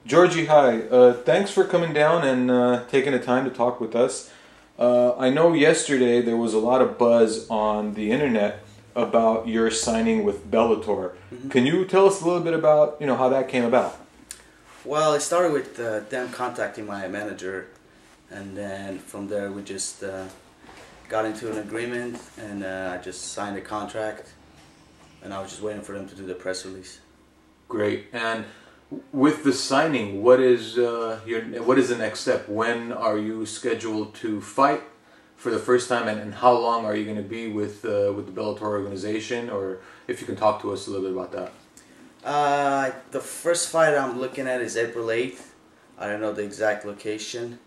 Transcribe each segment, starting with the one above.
Georgi, hi. Thanks for coming down and taking the time to talk with us. I know yesterday there was a lot of buzz on the internet about your signing with Bellator. Can you tell us a little bit about how that came about? Well, it started with them contacting my manager, and then from there we just got into an agreement, and I just signed a contract, and I was just waiting for them to do the press release. Great. And with the signing, what is the next step? When are you scheduled to fight for the first time, and how long are you going to be with the Bellator organization? Or if you can talk to us a little bit about that. The first fight I'm looking at is April 8th. I don't know the exact location,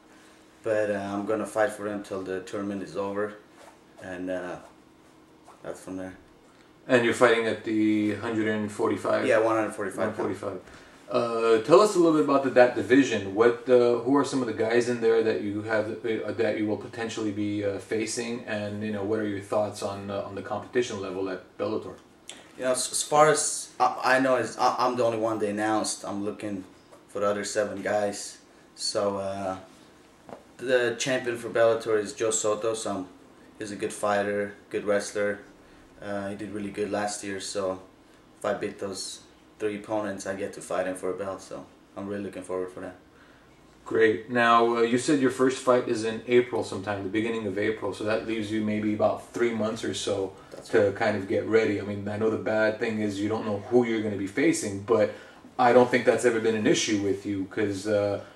but I'm going to fight for them till the tournament is over, and that's from there. And you're fighting at the 145? Yeah, 145. 145. Tell us a little bit about that division. Who are some of the guys in there that you have that you will potentially be facing, and what are your thoughts on the competition level at Bellator? As far as I know, I'm the only one they announced. I'm looking for the other 7 guys. So the champion for Bellator is Joe Soto. So he's a good fighter, good wrestler. He did really good last year. So if I beat those 3 opponents, I get to fight him for a belt. So I'm really looking forward for that. Great. Now, you said your first fight is in April sometime, the beginning of April, so that leaves you maybe about 3 months or so to kind of get ready. I mean, I know the bad thing is you don't know who you're going to be facing, but I don't think that's ever been an issue with you, because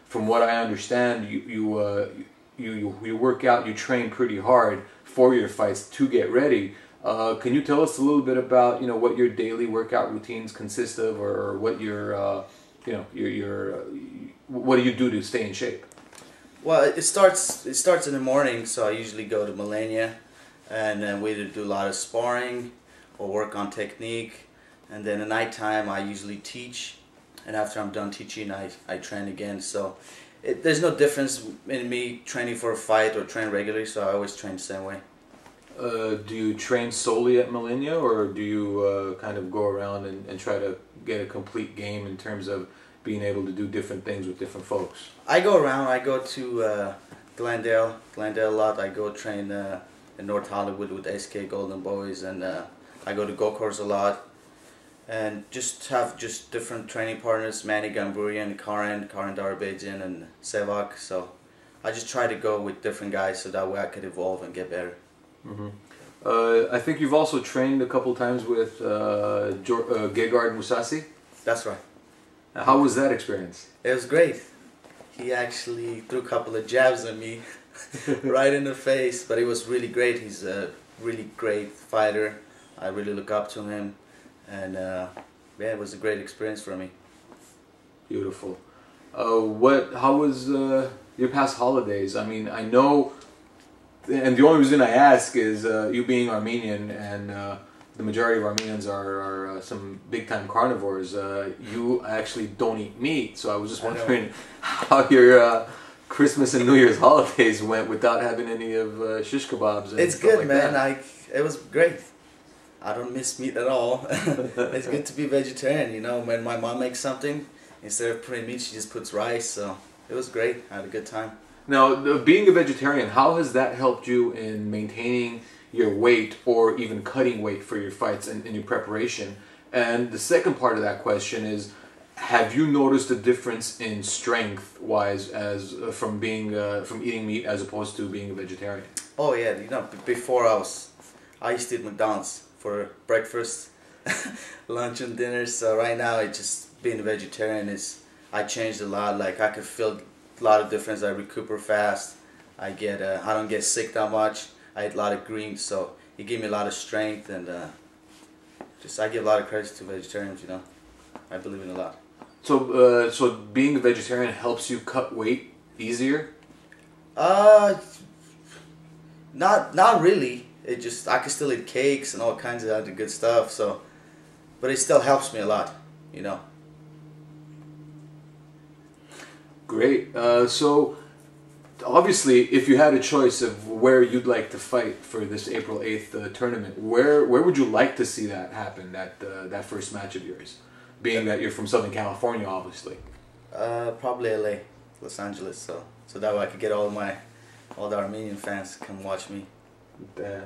from what I understand, you work out, you train pretty hard for your fights to get ready. Can you tell us a little bit about what your daily workout routines consist of, or what what do you do to stay in shape? Well, it starts in the morning, so I usually go to Millennia, and then we either do a lot of sparring or work on technique, and then at nighttime I usually teach, and after I'm done teaching I train again. So there's no difference in me training for a fight or train regularly, so I always train the same way. Do you train solely at Millennia, or do you kind of go around and try to get a complete game in terms of being able to do different things with different folks? I go around. I go to Glendale a lot. I go train in North Hollywood with SK Golden Boys, and I go to Go-Kars a lot, and just have different training partners: Manny Gamburian, Karen Darabedjian, and Sevak. So I just try to go with different guys so that way I could evolve and get better. I think you've also trained a couple times with Gegard Mousasi. That's right. How was that experience? It was great. He actually threw a couple of jabs at me right in the face, but it was really great. He's a really great fighter. I really look up to him, and yeah, it was a great experience for me. Beautiful. How was your past holidays? I mean, I know, and the only reason I ask is you being Armenian, and the majority of Armenians are some big-time carnivores. You actually don't eat meat, so I was just wondering how your Christmas and New Year's holidays went without having any of shish kebabs. And it's good, like man. That. It was great. I don't miss meat at all. It's good to be vegetarian. When my mom makes something, instead of putting meat, she just puts rice. So it was great. I had a good time. Now, being a vegetarian, how has that helped you in maintaining your weight or even cutting weight for your fights and in your preparation? And the second part of that question is, have you noticed a difference in strength wise from eating meat as opposed to being a vegetarian? Oh yeah, before I used to eat McDonald's for breakfast, lunch and dinner. So right now being a vegetarian I changed a lot. Like I could feel a lot of difference. I recuperate fast. I don't get sick that much. I eat a lot of greens, so it gave me a lot of strength, and I give a lot of credit to vegetarians. I believe in a lot. So, so being a vegetarian helps you cut weight easier? Not really. I can still eat cakes and all kinds of other good stuff. So, but it still helps me a lot. Great. So. Obviously, if you had a choice of where you'd like to fight for this April 8th tournament, where would you like to see that happen, that first match of yours? Being that you're from Southern California, obviously. Probably LA, Los Angeles, so that way I could get all the Armenian fans to come watch me.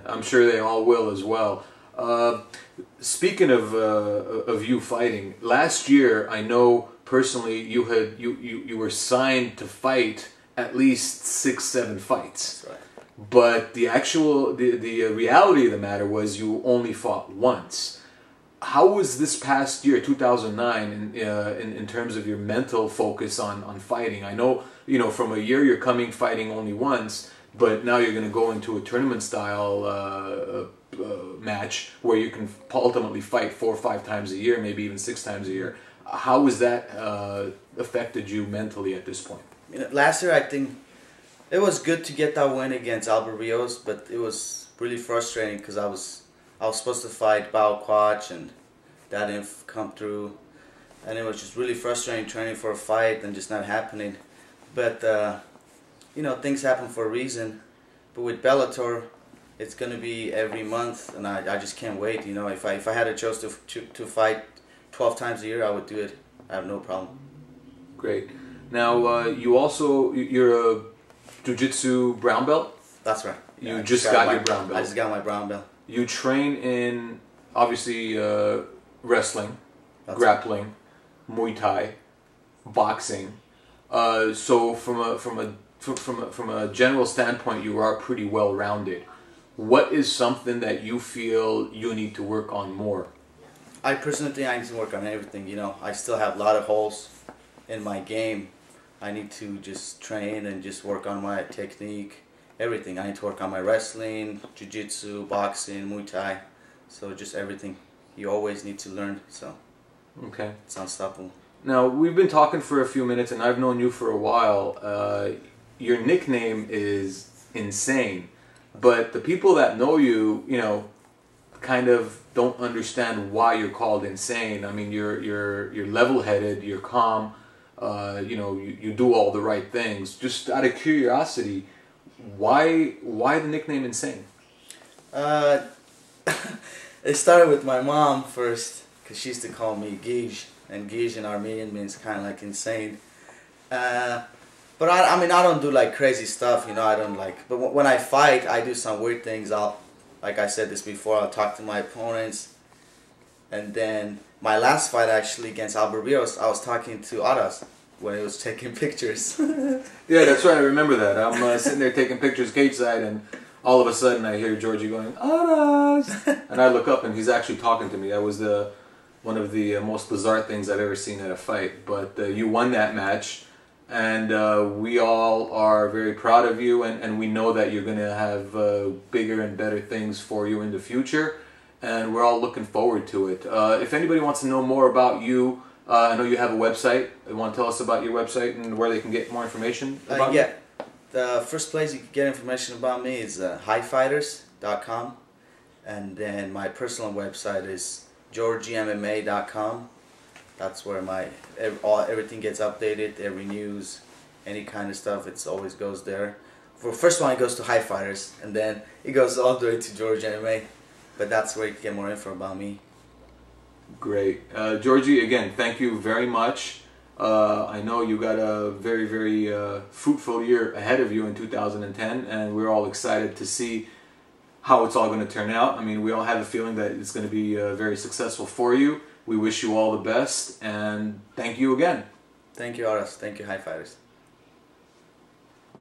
I'm sure they all will as well. Speaking of you fighting, last year I know personally you were signed to fight at least 6-7 fights. That's right. But the reality of the matter was you only fought once. How was this past year, 2009, in terms of your mental focus on fighting? I know, from a year you're coming fighting only once, but now you're going to go into a tournament style match where you can ultimately fight 4 or 5 times a year, maybe even 6 times a year. How has that affected you mentally at this point? Last year I think it was good to get that win against Albert Rios, but it was really frustrating because I was supposed to fight Bao Quach and that didn't come through, and it was just really frustrating training for a fight and just not happening. But things happen for a reason. But with Bellator, it's gonna be every month, and I just can't wait. If I had a choice to fight 12 times a year, I would do it. I have no problem. Great. Now you're a Jiu-Jitsu brown belt? That's right. You just got your brown belt. I just got my brown belt. You train in obviously wrestling, grappling, Muay Thai, boxing. So from a general standpoint, you are pretty well rounded. What is something that you feel you need to work on more? I personally think I need to work on everything. I still have a lot of holes in my game. I need to just train and just work on my technique, everything. I need to work on my wrestling, jiu-jitsu, boxing, Muay Thai. So just everything. You always need to learn, so okay, it's unstoppable. Now, we've been talking for a few minutes, and I've known you for a while. Your nickname is Insane, but the people that know you, kind of don't understand why you're called Insane. I mean, you're level-headed, you're calm, you do all the right things. Just out of curiosity, why the nickname Insane? It started with my mom first, because she used to call me Gij, and Gij in Armenian means kind of like insane. But I don't do like crazy stuff, I don't like, but when I fight, I do some weird things. Like I said this before, I'll talk to my opponents. And then my last fight actually against Albert Rios, I was talking to Aras when he was taking pictures. Yeah, that's right, I remember that. I'm sitting there taking pictures cage side, and all of a sudden I hear Georgie going, Aras! And I look up and he's actually talking to me. That was one of the most bizarre things I've ever seen at a fight. But you won that match, and we all are very proud of you, and we know that you're going to have bigger and better things for you in the future, and we're all looking forward to it. If anybody wants to know more about you, I know you have a website. You want to tell us about your website and where they can get more information about you? The first place you can get information about me is HyeFighters.com, and then my personal website is GeorgiMMA.com. That's where everything gets updated, every news, any kind of stuff. It always goes there. For first one, it goes to HyeFighters, and then it goes all the way to Georgi MMA. But that's where you can get more info about me. Great, Georgie. Again, thank you very much. I know you got a very, very fruitful year ahead of you in 2010, and we're all excited to see how it's all going to turn out. I mean, we all have a feeling that it's going to be very successful for you. We wish you all the best, and thank you again. Thank you, Aras. Thank you, HyeFighters.